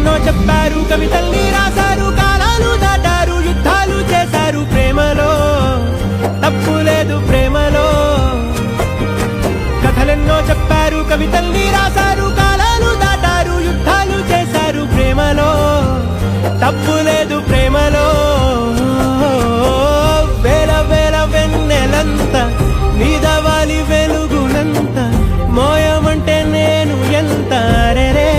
కథలెన్నో చెప్పారు, కవితల్ని రాశారు, కాలాలు దాటారు, యుద్ధాలు చేశారు ప్రేమలో, తప్పు లేదు ప్రేమలో. కథలెన్నో చెప్పారు, కవితల్ని రాశారు, కాలాలు దాటారు, యుద్ధాలు చేశారు ప్రేమలో, తప్పు లేదు ప్రేమలో. వేల వేల వెన్నెలంత నీదవాలి వెలుగునంత, మోయమంటే నేను ఎంత రే.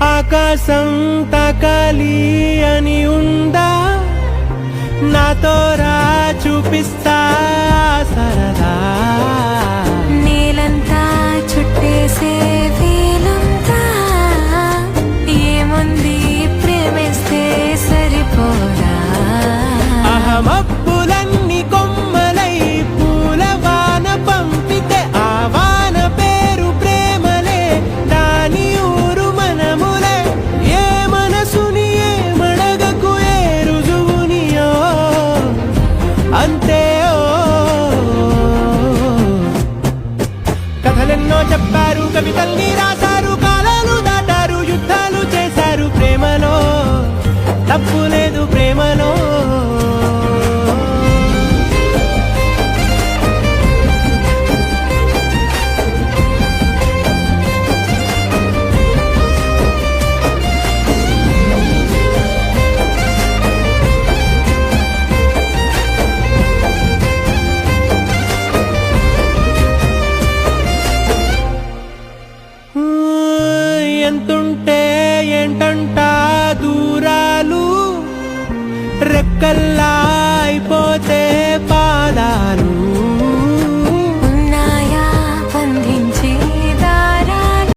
ఆకాశం తాకాలి అని ఉందా, నాతో రా చూపిస్తా సరదా. నేలంతా చుట్టేసే వీలుందా, ఏముంది ప్రేమిస్తే సరిపోదా. అహమప్పులన్నీ కొమ్మలై పూల వాన పంపితే, ఆ వాన పేరు ప్రేమలే, దాని ఊరు మనములే. ఏ మనసుని ఏ మడగకు, ఏ రుజువునియో అంతే. కథలెన్నో చెప్పారు, కవితల్ని రాశారు, కాలాలు దాటారు, యుద్ధాలు చేశారు ప్రేమలో, తప్పు లేదు ప్రేమలో. ఎంతుంటే ఏంటంట దూరాలు, రెక్కల్లా